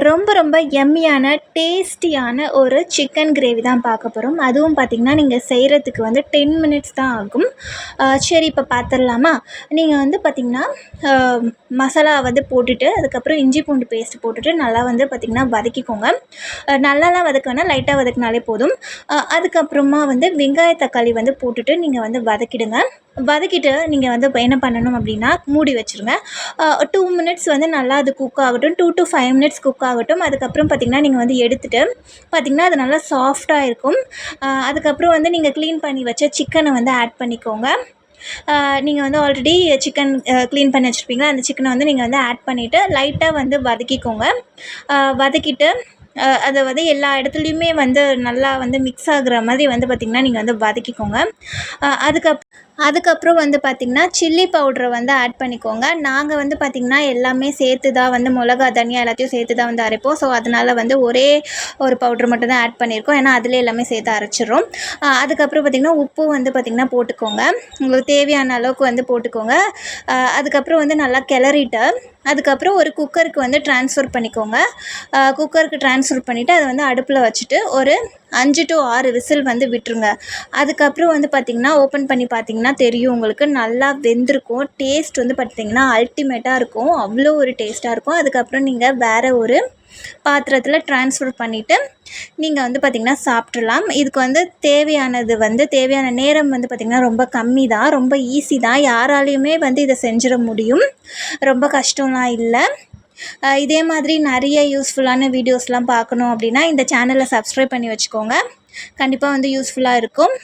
ரொம்ப ரொம்ப யம்மியான, டேஸ்டியான ஒரு சிக்கன் கிரேவி தான் பார்க்க போகிறோம். அதுவும் பார்த்திங்கன்னா, நீங்க செய்றதுக்கு வந்து 10 மினிட்ஸ் தான் ஆகும். சரி இப்போ பார்த்துடலாமா? நீங்க வந்து பார்த்திங்கன்னா, அ மசாலா வந்து போட்டுட்டு, அதுக்கப்புறம் இஞ்சி பூண்டு பேஸ்ட் போட்டுட்டு, நல்லா வந்து பார்த்திங்கன்னா வதக்கிக்கோங்க. நல்லாலாம் வதக்க வேணாம், லைட்டாக வதக்குனாலே போதும். அதுக்கப்புறமா வந்து வெங்காய, தக்காளி வந்து போட்டுட்டு நீங்க வந்து வதக்கிடுங்க. வதக்கிட்டு நீங்க வந்து இப்போ என்ன பண்ணணும் அப்படின்னா, மூடி வச்சுருங்க. 2 மினிட்ஸ் வந்து நல்லா அது குக் ஆகட்டும். 2 to 5 மினிட்ஸ் குக் ஆகட்டும். அதுக்கப்புறம் பார்த்திங்கன்னா, நீங்க வந்து எடுத்துட்டு பார்த்திங்கன்னா, அது நல்லா சாஃப்ட்டா இருக்கும். அதுக்கப்புறம் வந்து நீங்க க்ளீன் பண்ணி வச்ச சிக்கனை வந்து ஆட் பண்ணிக்கோங்க. நீங்க வந்து ஆல்ரெடி சிக்கன் க்ளீன் பண்ணி வச்சுருப்பீங்க. அந்த சிக்கனை வந்து நீங்க வந்து ஆட் பண்ணிவிட்டு லைட்டாக வந்து வதக்கிக்கோங்க. வதக்கிட்டு அதை வந்து எல்லா இடத்துலையுமே வந்து நல்லா வந்து மிக்ஸ் ஆகுற மாதிரி வந்து பார்த்திங்கன்னா, நீங்க வந்து வதக்கிக்கோங்க. அதுக்கப்புறம் வந்து பார்த்திங்கன்னா, சில்லி பவுட்ரை வந்து ஆட் பண்ணிக்கோங்க. நாங்கள் வந்து பார்த்திங்கன்னா, எல்லாமே சேர்த்து தான் வந்து மிளகா, தனியா எல்லாத்தையும் சேர்த்து தான் வந்து அரைப்போம். ஸோ அதனால் வந்து ஒரே ஒரு பவுட்ரு மட்டும் தான் ஆட் பண்ணியிருக்கோம். ஏன்னா அதிலே எல்லாமே சேர்த்து அரைச்சிடுறோம். அதுக்கப்புறம் பார்த்திங்கன்னா, உப்பும் வந்து பார்த்திங்கன்னா போட்டுக்கோங்க. உங்களுக்கு தேவையான அளவுக்கு வந்து போட்டுக்கோங்க. அதுக்கப்புறம் வந்து நல்லா கிளறிட்டு, அதுக்கப்புறம் ஒரு குக்கருக்கு வந்து ட்ரான்ஸ்ஃபர் பண்ணிக்கோங்க. குக்கருக்கு ட்ரான்ஸ்ஃபர் பண்ணிவிட்டு அதை வந்து அடுப்பில் வச்சுட்டு ஒரு 5 to 6 விசில் வந்து விட்டுருங்க. அதுக்கப்புறம் வந்து பார்த்திங்கன்னா, ஓப்பன் பண்ணி பார்த்திங்கன்னா தெரியும் உங்களுக்கு நல்லா வெந்திருக்கும். டேஸ்ட் வந்து பார்த்திங்கன்னா அல்டிமேட்டாக இருக்கும். அவ்வளோ ஒரு டேஸ்ட்டாக இருக்கும். அதுக்கப்புறம் நீங்கள் வேறு ஒரு பாத்திரத்தில் ட்ரான்ஸ்ஃபர் பண்ணிவிட்டு நீங்கள் வந்து பார்த்திங்கன்னா சாப்பிட்றலாம். இதுக்கு வந்து தேவையான நேரம் வந்து பார்த்திங்கன்னா ரொம்ப கம்மி தான். ரொம்ப ஈஸி தான். யாராலையுமே வந்து இதை செஞ்சிட முடியும். ரொம்ப கஷ்டம்லாம் இல்லை. இதே மாதிரி நிறைய யூஸ்ஃபுல்லான வீடியோஸ்லாம் பார்க்கணும் அப்படின்னா இந்த சேனலை சப்ஸ்கிரைப் பண்ணி வச்சுக்கோங்க. கண்டிப்பாக வந்து யூஸ்ஃபுல்லாக இருக்கும்.